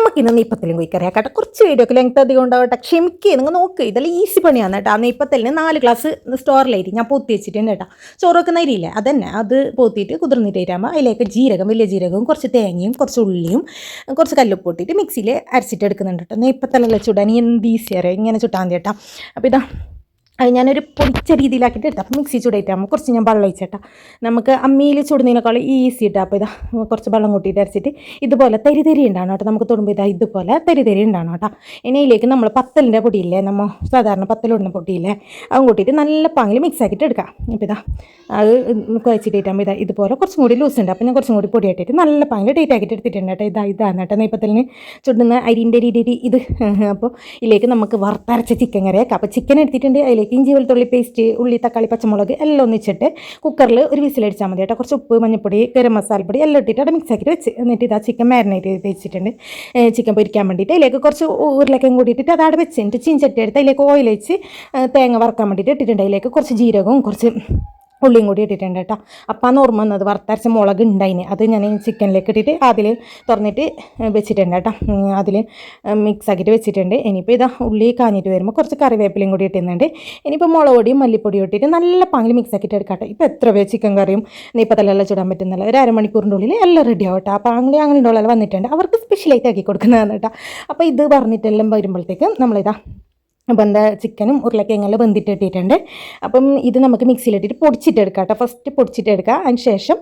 നമുക്കിന്ന് നെയ്പ്പത്തലും കുയിക്കറിയാക്കട്ടെ. കുറച്ച് വീഡിയോക്ക് ലെങ്ത് അധികം ഉണ്ടാവട്ടെ, ക്ഷമിക്കുക. നിങ്ങൾ നോക്ക്, ഇതെല്ലാം ഈസി പണിയാണ് കേട്ടോ. ആ നെയ്പ്പത്തലിന് 4 ഗ്ലാസ് സ്റ്റോറിലായിട്ട് ഞാൻ പോത്തി വെച്ചിട്ടുണ്ട് കേട്ടോ. ചോറ് വെക്കുന്ന അരിയില്ലേ അതന്നെ, അത് പോത്തിയിട്ട് കുതിർന്നിട്ട് തരാകുമ്പോൾ അതിലേക്ക് ജീരകം, വലിയ ജീരകവും കുറച്ച് തേങ്ങയും കുറച്ച് ഉള്ളിയും കുറച്ച് കല്ലുപ്പ് ഇട്ടിട്ട് മിക്സിയിൽ അരച്ചിട്ട് എടുക്കുന്നുണ്ട് കേട്ടോ. നെയ്പ്പത്തലെല്ലാം ചുടാൻ എന്ത് ഈസിയറിയാം, ഇങ്ങനെ ചുട്ടാൻ മതി കേട്ടോ. അപ്പോൾ ഇതാ അത് ഞാനൊരു പൊടിച്ച രീതിയിലാക്കിയിട്ട് എടുത്താൽ അപ്പോൾ മിക്സി ചൂടായിട്ടാകുമ്പോൾ കുറച്ച് ഞാൻ വെള്ളം ഒഴിച്ചേട്ടാ. നമുക്ക് അമ്മിയിൽ ചുടുന്നതിനേക്കാൾ ഈസി ഇട്ടാൽ. അപ്പോൾ ഇതാ കുറച്ച് വെള്ളം കൂട്ടിയിട്ട് അരച്ചിട്ട് ഇതുപോലെ തരി തരി ഉണ്ടാണ് കേട്ടോ. നമുക്ക് തൊടുമ്പോൾ ഇതാ ഇതുപോലെ തരി തരി ഉണ്ടാണ് കേട്ടോ. ഇനി ഇതിലേക്ക് നമ്മൾ പത്തലിൻ്റെ പൊടിയില്ലേ, നമ്മൾ സാധാരണ പത്തലിടുന്ന പൊടിയില്ലേ, അതും കൂട്ടിയിട്ട് നല്ല പാങ്ങിൽ മിക്സ് ആക്കിയിട്ട് എടുക്കാം. അപ്പോൾ ഇതാ അത് കുഴച്ചിട്ടാകുമ്പോൾ ഇതാ ഇതുപോലെ കുറച്ചും കൂടി ലൂസ് ഉണ്ട്. അപ്പോൾ ഞാൻ കുറച്ചും കൂടി പൊടി ആക്കിയിട്ട് നല്ല പാങ്ങിൽ ടൈറ്റ് ആക്കിയിട്ട് എടുത്തിട്ടുണ്ട് കേട്ടോ. ഇതാണ് കേട്ടോ നെയ്പ്പത്തലിന് ചുടുന്ന അരിൻ്റെ രീതി ഇത്. അപ്പോൾ ഇതിലേക്ക് നമുക്ക് വറുത്തരച്ച ചിക്കൻ കറിയാക്കാം. അപ്പോൾ ചിക്കൻ എടുത്തിട്ടുണ്ട്, അതിലേക്ക് ഇഞ്ചി വെളുത്തുള്ളി പേസ്റ്റ്, ഉള്ളി തക്കാളി പച്ചമുളക് എല്ലാം ഒന്നിച്ചിട്ട് കുക്കറിൽ ഒരു വിസിലടിച്ചാൽ മതി കേട്ടോ. കുറച്ച് ഉപ്പ്, മഞ്ഞൾപ്പൊടി, ഗരം മസാലപ്പൊടി എല്ലാം ഇട്ടിട്ട് അവിടെ മിക്സ് ആക്കിയിട്ട് വെച്ച് എന്നിട്ട് ഇതാ ചിക്കൻ മാരിനേറ്റ് ചെയ്ത് വെച്ചിട്ടുണ്ട്. ചിക്കൻ പൊരിക്കാൻ വേണ്ടിയിട്ട് അതിലേക്ക് കുറച്ച് ഉരുളക്കം കൂടി ഇട്ടിട്ട് അത് അവിടെ വെച്ചിട്ട് ചീഞ്ചട്ടി എടുത്ത് അതിലേക്ക് ഓയിൽ വെച്ച് തേങ്ങ വറുക്കാൻ വേണ്ടിയിട്ട് ഇട്ടിട്ടുണ്ട്. അതിലേക്ക് കുറച്ച് ജീരകവും കുറച്ച് ഉള്ളിയും കൂടി ഇട്ടിട്ടുണ്ട് കേട്ടോ. അപ്പം ഓർമ്മ വന്നത് വറുത്തരച്ച മുളക് ഉണ്ടായിന്, അത് ഞാൻ ചിക്കനിലേക്ക് ഇട്ടിട്ട് അതിൽ തുറന്നിട്ട് വെച്ചിട്ടുണ്ട് കേട്ടോ. അതിൽ മിക്സ് ആക്കിയിട്ട് വെച്ചിട്ടുണ്ട്. ഇനിയിപ്പോൾ ഇതാ ഉള്ളി കാഞ്ഞിട്ട് വരുമ്പോൾ കുറച്ച് കറിവേപ്പിലയും കൂടി ഇട്ടുന്നുണ്ട്. ഇനിയിപ്പോൾ മുളക് പൊടിയും മല്ലിപ്പൊടിയും ഇട്ടിട്ട് നല്ല പാങ്ങിൽ മിക്സ് ആക്കിയിട്ട് എടുക്കട്ടെ. ഇപ്പോൾ എത്ര പേര് ചിക്കൻ കറിയും നെയ്പ്പത്തലെല്ലാം ചുടാൻ പറ്റുന്നില്ല. ഒരു അരമണിക്കൂറിൻ്റെ ഉള്ളിൽ എല്ലാം റെഡി ആവും കേട്ടോ. അപ്പോൾ അങ്ങനെ ഉള്ള വന്നിട്ടുണ്ട്, അവർക്ക് സ്പെഷ്യലായിട്ട് ആക്കി കൊടുക്കുന്നതാണ് കേട്ടോ. അപ്പോൾ ഇത് പറഞ്ഞിട്ടെല്ലാം വരുമ്പോഴത്തേക്ക് നമ്മളിതാ വെന്ത ചിക്കനും ഉരുളക്കിഴങ്ങെല്ലാം വെന്തിട്ട് ഇട്ടിട്ടുണ്ട്. അപ്പം ഇത് നമുക്ക് മിക്സിയിലിട്ടിട്ട് പൊടിച്ചിട്ടെടുക്കാം കേട്ടോ. ഫസ്റ്റ് പൊടിച്ചിട്ടെടുക്കുക, അതിന് ശേഷം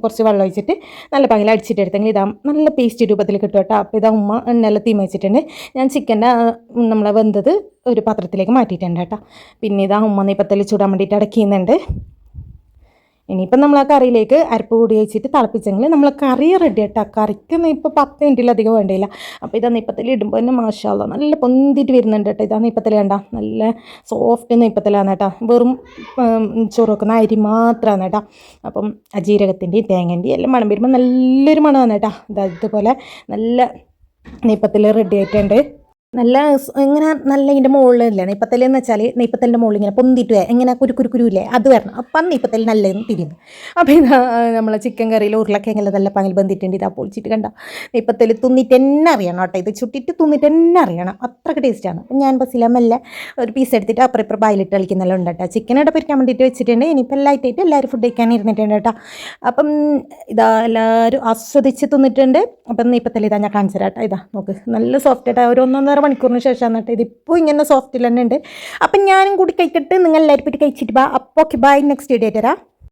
കുറച്ച് വെള്ളം ഒഴിച്ചിട്ട് നല്ല പാങ്ങിൽ അടിച്ചിട്ടെടുത്തെങ്കിൽ ഇതാ നല്ല പേസ്റ്റ് രൂപത്തിൽ കിട്ടും കേട്ടോ. അപ്പോൾ ഇതാ ഉമ്മ എണ്ണയെല്ലാം തീമ വെച്ചിട്ടുണ്ട്. ഞാൻ ചിക്കൻ്റെ നമ്മളെ വെന്തത് ഒരു പാത്രത്തിലേക്ക് മാറ്റിയിട്ടുണ്ട് കേട്ടോ. പിന്നെ ഇതാ ഉമ്മ നെയ്പ്പത്തൽ ചൂടാൻ വേണ്ടിയിട്ട് അടയ്ക്കുന്നുണ്ട്. ഇനിയിപ്പം നമ്മൾ ആ കറിയിലേക്ക് അരപ്പ് കൂടി വെച്ചിട്ട് തിളപ്പിച്ചെങ്കിൽ നമ്മൾ കറി റെഡി ആട്ടോ. കറിക്ക് ഇപ്പോൾ 10 മിനിറ്റിലധികം വേണ്ടിയില്ല. അപ്പോൾ ഇതാ നെയ്പ്പത്തൽ ഇടുമ്പോൾ തന്നെ മാഷാ അല്ലാഹ് നല്ല പൊന്തിയിട്ട് വരുന്നുണ്ട് കേട്ടോ. ഇതാ നെയ്പ്പത്തൽ കണ്ട നല്ല സോഫ്റ്റ് നെയ്പ്പത്തലാണ് കേട്ടോ. വെറും ചോറ് വെക്കുന്ന അരി മാത്രമാണ് കേട്ടോ. അപ്പം ജീരകത്തിൻ്റെയും തേങ്ങൻ്റെയും എല്ലാം മണം വരുമ്പോൾ നല്ലൊരു മണമാണ് കേട്ടോ. ഇതുപോലെ നല്ല നെയ്പ്പത്തൽ റെഡി ആയിട്ടുണ്ട്. നല്ല ഇങ്ങനെ നല്ല ഇതിൻ്റെ മുകളിലില്ലേ നെയ്പ്പത്തലെന്ന് വെച്ചാൽ നെയ്പ്പത്തലിൻ്റെ മുകളിൽ ഇങ്ങനെ പൊന്തിട്ട് ഇങ്ങനെ കുരുക്കുരുല്ലേ അത് വരണം. അപ്പം നെയ്പ്പത്തൽ നല്ല തിരിയുന്നു. അപ്പോൾ ഇതാ നമ്മളെ ചിക്കൻ കറിയിൽ ഉരുളക്കിഴങ്ങെല്ലാം നല്ല പങ്ങിൽ ബന്ധിട്ടുണ്ട്. ഇതാ പൊളിച്ചിട്ട് കണ്ട നെയ്പ്പത്തൽ തിന്നിട്ട് തന്നെ അറിയണം കേട്ടോ. ഇത് ചുട്ടിട്ട് തിന്നിട്ട് തന്നെ അറിയണം, അത്രയ്ക്ക് ടേസ്റ്റാണ്. അപ്പം ഞാൻ ബസ്സിലമെല്ലാം ഒരു പീസ് എടുത്തിട്ട് അപ്പുറം ബായിലിട്ട് കളിക്കുന്നെല്ലാം ഉണ്ട് കേട്ടോ. ചിക്കൻ ഇവിടെ പൊരിക്കാൻ വേണ്ടിയിട്ട് വെച്ചിട്ടുണ്ട്. ഇനിയിപ്പോൾ എല്ലായിട്ടായിട്ട് എല്ലാവരും ഫുഡ് കഴിക്കാൻ ഇരുന്നിട്ടുണ്ട് കേട്ടോ. അപ്പം ഇതാ എല്ലാവരും ആസ്വദിച്ച് തിന്നിട്ടുണ്ട്. അപ്പം നെയ്പ്പത്തൽ ഇതാ ഞാൻ കാണിച്ചു തരാം കേട്ടോ. ഇതാ നോക്ക് നല്ല സോഫ്റ്റ് ആയിട്ട് ഒരു 1.5 മണിക്കൂറിന് ശേഷം എന്നിട്ട് ഇതിപ്പോൾ ഇങ്ങനെ സോഫ്റ്റിൽ തന്നെ ഉണ്ട്. അപ്പം ഞാനും കൂടി കഴിക്കട്ടെ, നിങ്ങൾ എല്ലാവരും പോയിട്ട് കഴിച്ചിട്ട് ബാ. അപ്പോൾ ഓക്കെ, ബൈ, നെക്സ്റ്റ് വീഡിയോ തരാം.